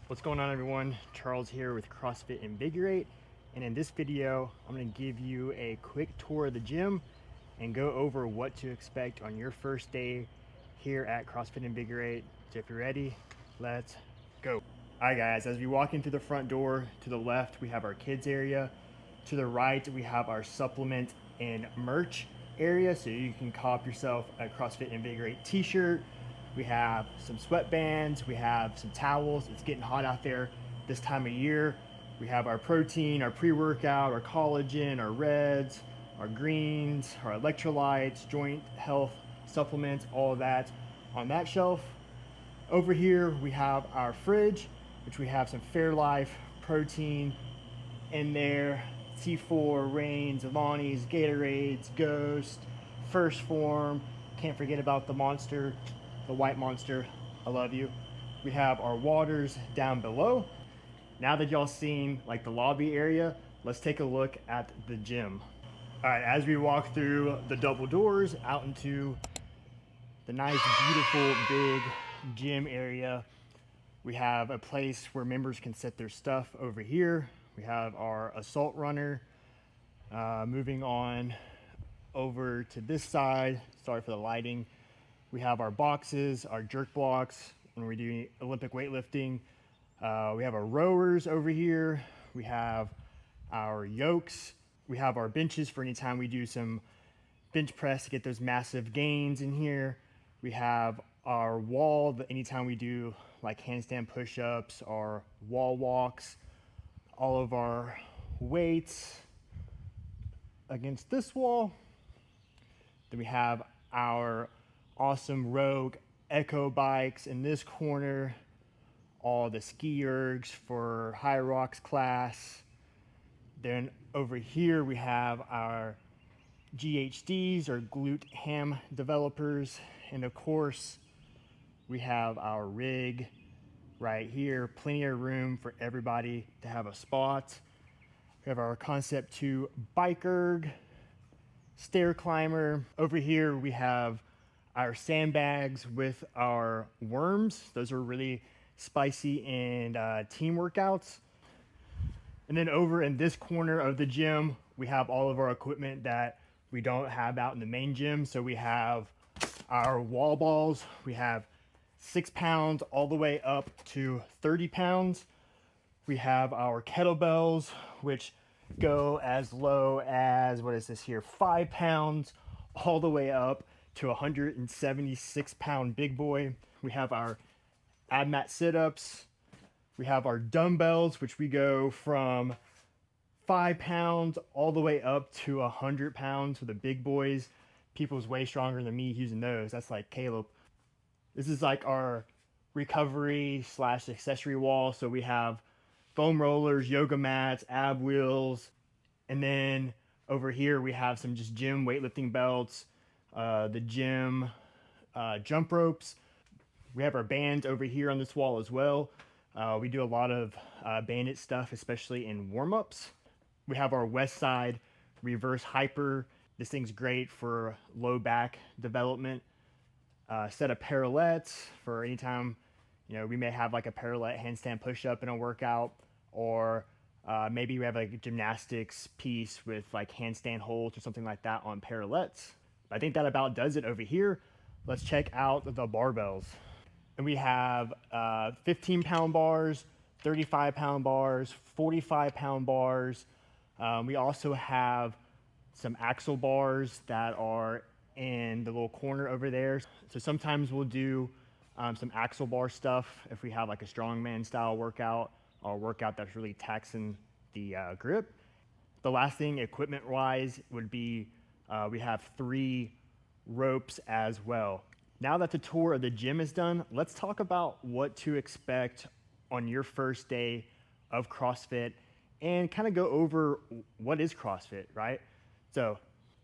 What's going on, everyone? Charles here with CrossFit Invigorate, and in this video I'm going to give you a quick tour of the gym and go over what to expect on your first day here at CrossFit Invigorate. So if you're ready, let's go. Alright guys, as we walk into the front door, to the left we have our kids area, to the right we have our supplement and merch area, so you can cop yourself a CrossFit Invigorate t-shirt. We have some sweatbands, we have some towels. It's getting hot out there this time of year. We have our protein, our pre-workout, our collagen, our reds, our greens, our electrolytes, joint health supplements, all of that on that shelf. Over here we have our fridge, which we have some Fairlife protein in there, T4, Reigns, Alani's, Gatorades, Ghost, First Form. Can't forget about the Monster, the white Monster. I love you. We have our waters down below. Now that y'all seen like the lobby area, let's take a look at the gym. All right, as we walk through the double doors out into the nice, beautiful, big gym area, we have a place where members can set their stuff over here. We have our assault runner. Moving on over to this side, sorry for the lighting. We have our boxes, our jerk blocks when we're doing Olympic weightlifting. We have our rowers over here. We have our yokes. We have our benches for anytime we do some bench press to get those massive gains in here. We have our wall, anytime we do like handstand push-ups or wall walks. All of our weights against this wall. Then we have our awesome Rogue Echo bikes in this corner. All the ski ergs for High Rocks class. Then over here we have our GHDs, or glute ham developers. And of course, we have our rig right here. Plenty of room for everybody to have a spot. We have our Concept 2 bike erg, stair climber. Over here we have our sandbags with our worms. Those are really spicy and team workouts. And then over in this corner of the gym, we have all of our equipment that we don't have out in the main gym. So we have our wall balls. We have 6 pounds all the way up to 30 pounds. We have our kettlebells, which go as low as, what is this here, 5 pounds, all the way up to 176 pound big boy. We have our ab mat sit-ups. We have our dumbbells, which we go from 5 pounds all the way up to 100 pounds for the big boys. People's way stronger than me using those. That's like Caleb. This is like our recovery / accessory wall. So we have foam rollers, yoga mats, ab wheels. And then over here we have some just gym weightlifting belts, the gym jump ropes. We have our bands over here on this wall as well. We do a lot of bandit stuff, especially in warm-ups. We have our West Side reverse hyper. This thing's great for low back development. Set of parallettes for anytime, we may have like a parallel handstand push-up in a workout, or maybe we have like a gymnastics piece with like handstand holds or something like that on parallettes. I think that about does it over here. Let's check out the barbells. And we have 15 pound bars, 35 pound bars, 45 pound bars. We also have some axle bars that are in the little corner over there. So sometimes we'll do some axle bar stuff if we have like a strongman style workout, or a workout that's really taxing the grip. The last thing equipment wise would be we have 3 ropes as well. Now that the tour of the gym is done, let's talk about what to expect on your first day of CrossFit and kind of go over what is CrossFit, right? So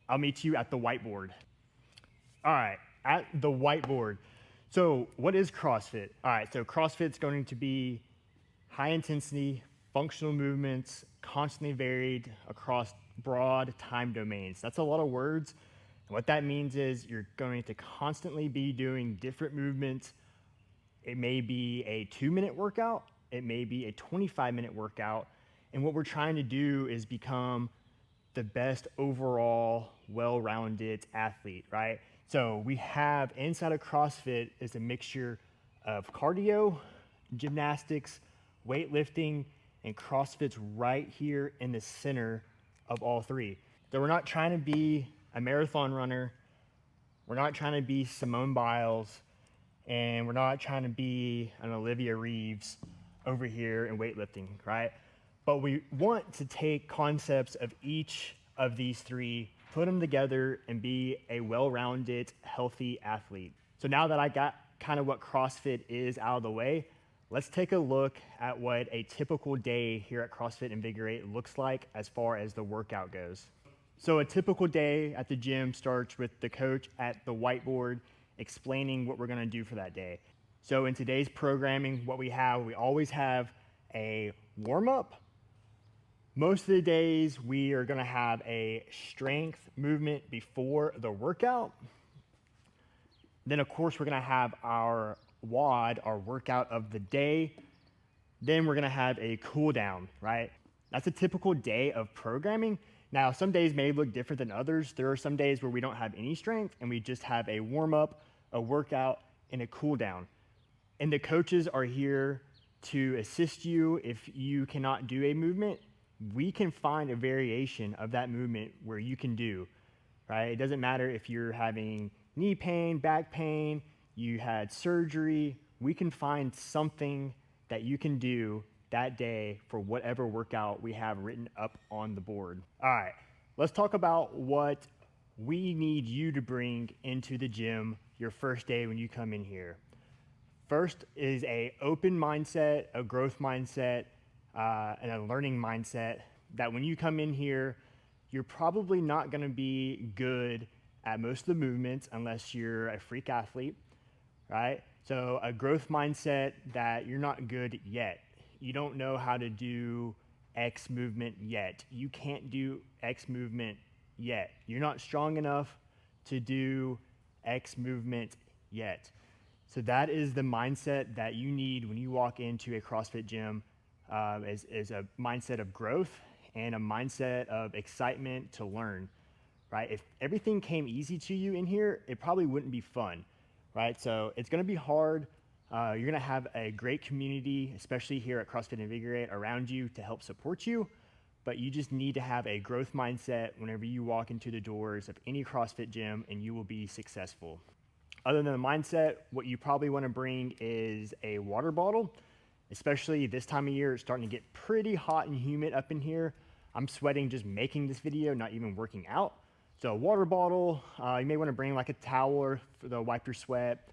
I'll meet you at the whiteboard. All right, at the whiteboard. So what is CrossFit? All right, so CrossFit's going to be high intensity, functional movements, constantly varied across broad time domains. That's a lot of words. And what that means is you're going to constantly be doing different movements. It may be a 2-minute workout. it may be a 25-minute workout. And what we're trying to do is become the best overall well-rounded athlete, right? So we have inside of CrossFit is a mixture of cardio, gymnastics, weightlifting, and CrossFit's right here in the center of all three. So we're not trying to be a marathon runner, we're not trying to be Simone Biles, and we're not trying to be an Olivia Reeves over here in weightlifting, right? But we want to take concepts of each of these three, put them together, and be a well-rounded, healthy athlete. So now that I got kind of what CrossFit is out of the way, let's take a look at what a typical day here at CrossFit Invigorate looks like as far as the workout goes. So a typical day at the gym starts with the coach at the whiteboard explaining what we're gonna do for that day. So in today's programming, what we always have a warm-up. Most of the days, we are gonna have a strength movement before the workout. Then of course, we're gonna have our WOD, our workout of the day. Then we're gonna have a cool down, right? That's a typical day of programming. Now, some days may look different than others. There are some days where we don't have any strength and we just have a warm up, a workout, and a cool down. And the coaches are here to assist you if you cannot do a movement. We can find a variation of that movement where you can do, right? It doesn't matter if you're having knee pain, back pain, you had surgery, we can find something that you can do that day for whatever workout we have written up on the board. All right, let's talk about what we need you to bring into the gym your first day when you come in here. First is a open mindset, a growth mindset, and a learning mindset that when you come in here, you're probably not gonna be good at most of the movements unless you're a freak athlete, right? So a growth mindset that you're not good yet. You don't know how to do X movement yet. You can't do X movement yet. You're not strong enough to do X movement yet. So that is the mindset that you need when you walk into a CrossFit gym, is a mindset of growth and a mindset of excitement to learn, right? If everything came easy to you in here, it probably wouldn't be fun, right? So it's gonna be hard. You're gonna have a great community, especially here at CrossFit Invigorate, around you to help support you, but you just need to have a growth mindset whenever you walk into the doors of any CrossFit gym and you will be successful. Other than the mindset, what you probably wanna bring is a water bottle, especially this time of year. It's starting to get pretty hot and humid up in here. I'm sweating just making this video, not even working out. So a water bottle, you may wanna bring like a towel to wipe your sweat.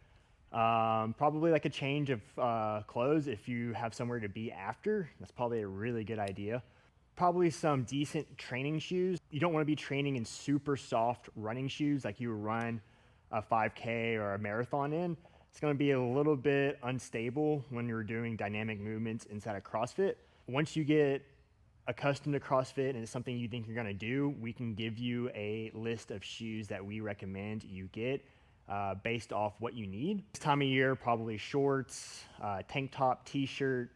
Probably like a change of clothes if you have somewhere to be after. That's probably a really good idea. Probably some decent training shoes. You don't wanna be training in super soft running shoes like you would run a 5K or a marathon in. It's gonna be a little bit unstable when you're doing dynamic movements inside of CrossFit. Once you get accustomed to CrossFit and it's something you think you're gonna do, we can give you a list of shoes that we recommend you get based off what you need. This time of year, probably shorts, tank top, t-shirt.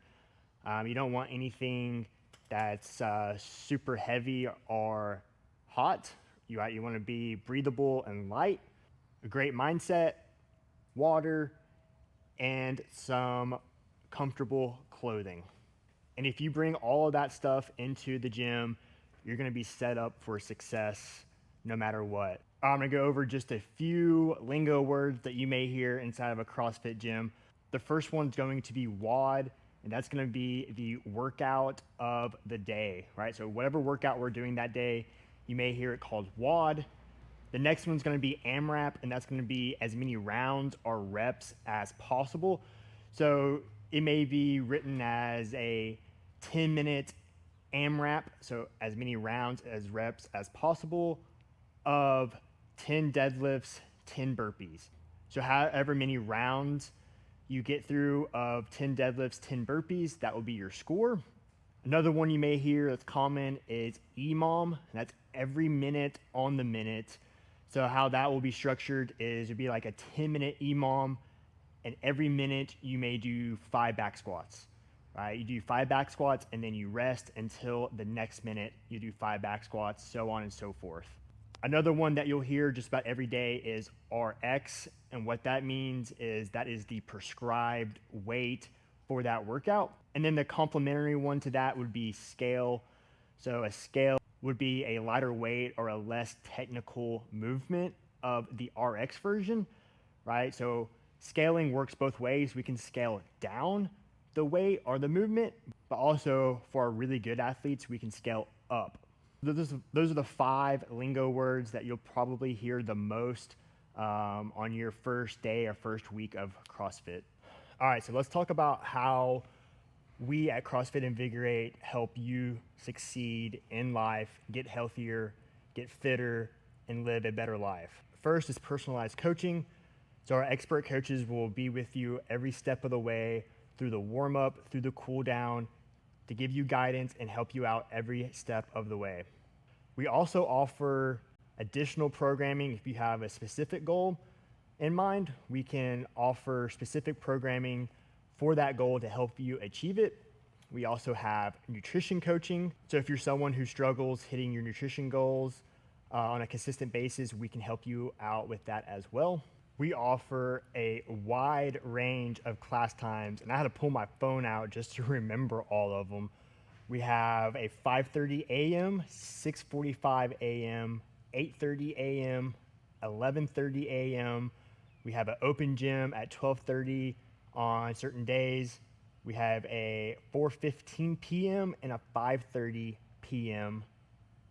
You don't want anything that's super heavy or hot. You wanna be breathable and light. A great mindset, water, and some comfortable clothing. And if you bring all of that stuff into the gym, you're gonna be set up for success no matter what. I'm gonna go over just a few lingo words that you may hear inside of a CrossFit gym. The first one's going to be WOD, and that's gonna be the workout of the day, right? So whatever workout we're doing that day, you may hear it called WOD. The next one's gonna be AMRAP, and that's gonna be as many rounds or reps as possible. So it may be written as a 10-minute AMRAP, so as many rounds as reps as possible, of 10 deadlifts, 10 burpees. So however many rounds you get through of 10 deadlifts, 10 burpees, that will be your score. Another one you may hear that's common is EMOM, and that's every minute on the minute. So how that will be structured is it'd be like a 10-minute EMOM, and every minute you may do 5 back squats, right? You do 5 back squats and then you rest until the next minute. You do 5 back squats, so on and so forth. Another one that you'll hear just about every day is RX. And what that means is that is the prescribed weight for that workout. And then the complementary one to that would be scale. So a scale would be a lighter weight or a less technical movement of the RX version, right? So scaling works both ways. We can scale down the weight or the movement, but also for our really good athletes, we can scale up. Those are the 5 lingo words that you'll probably hear the most on your first day or first week of CrossFit. All right, so let's talk about how we at CrossFit Invigorate help you succeed in life, get healthier, get fitter, and live a better life. First is personalized coaching. So our expert coaches will be with you every step of the way through the warm up, through the cool down, to give you guidance and help you out every step of the way. We also offer additional programming. If you have a specific goal in mind, we can offer specific programming for that goal to help you achieve it. We also have nutrition coaching. So if you're someone who struggles hitting your nutrition goals on a consistent basis, we can help you out with that as well. We offer a wide range of class times, and I had to pull my phone out just to remember all of them. We have a 5:30 a.m., 6:45 a.m., 8:30 a.m., 11:30 a.m. We have an open gym at 12:30 on certain days. We have a 4:15 p.m. and a 5:30 p.m.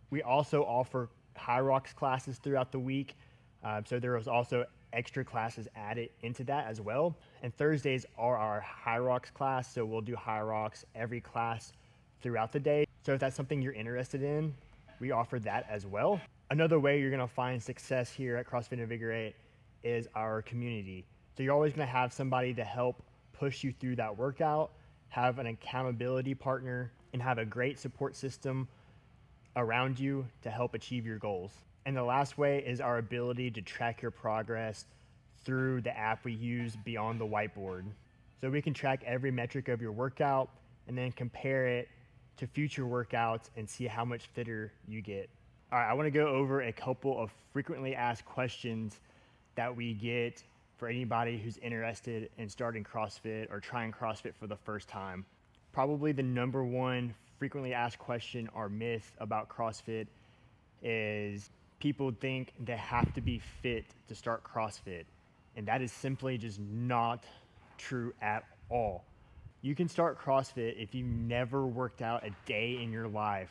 We also offer High Rocks classes throughout the week. So there is also extra classes added into that as well. And Thursdays are our High Rocks class. So we'll do High Rocks every class throughout the day. So if that's something you're interested in, we offer that as well. Another way you're gonna find success here at CrossFit Invigorate is our community. So you're always gonna have somebody to help push you through that workout, have an accountability partner, and have a great support system around you to help achieve your goals. And the last way is our ability to track your progress through the app we use Beyond the Whiteboard. So we can track every metric of your workout and then compare it to future workouts and see how much fitter you get. All right, I want to go over a couple of frequently asked questions that we get for anybody who's interested in starting CrossFit or trying CrossFit for the first time. Probably the number one frequently asked question or myth about CrossFit is people think they have to be fit to start CrossFit. And that is simply just not true at all. You can start CrossFit if you never worked out a day in your life.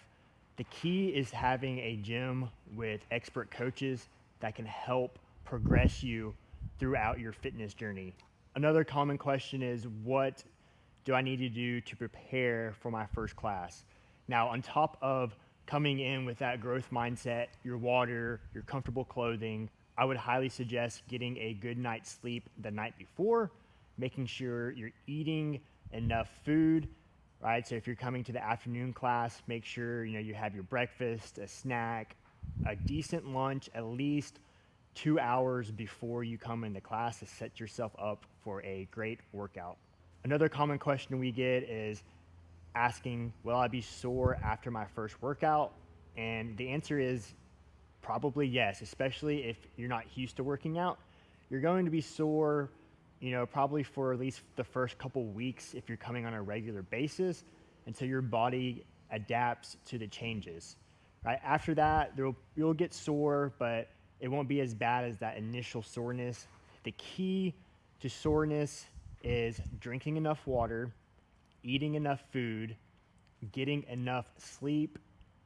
The key is having a gym with expert coaches that can help progress you throughout your fitness journey. Another common question is, what do I need to do to prepare for my first class? Now, on top of coming in with that growth mindset, your water, your comfortable clothing, I would highly suggest getting a good night's sleep the night before, making sure you're eating enough food, right? So if you're coming to the afternoon class, make sure you have your breakfast, a snack, a decent lunch, at least 2 hours before you come into class to set yourself up for a great workout. Another common question we get is asking, will I be sore after my first workout? And the answer is probably yes, especially if you're not used to working out. You're going to be sore, probably for at least the first couple weeks if you're coming on a regular basis until your body adapts to the changes, right? After that, you'll get sore, but it won't be as bad as that initial soreness. The key to soreness is drinking enough water, eating enough food, getting enough sleep,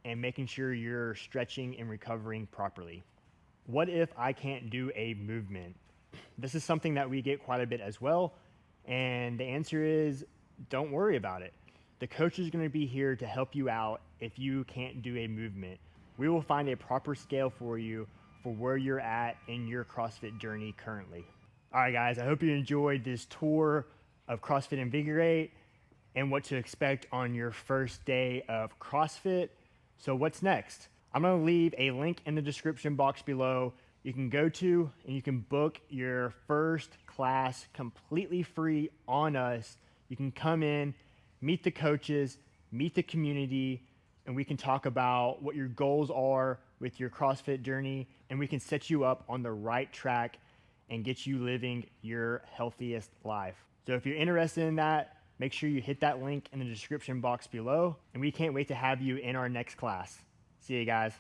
and making sure you're stretching and recovering properly. What if I can't do a movement? This is something that we get quite a bit as well. And the answer is, don't worry about it. The coach is going to be here to help you out if you can't do a movement. We will find a proper scale for you for where you're at in your CrossFit journey currently. All right, guys, I hope you enjoyed this tour of CrossFit Invigorate and what to expect on your first day of CrossFit. So what's next? I'm gonna leave a link in the description box below. You can go to and you can book your first class completely free on us. You can come in meet the coaches, meet the community, and we can talk about what your goals are with your CrossFit journey, and we can set you up on the right track and get you living your healthiest life. So if you're interested in that, make sure you hit that link in the description box below, and we can't wait to have you in our next class. See you guys.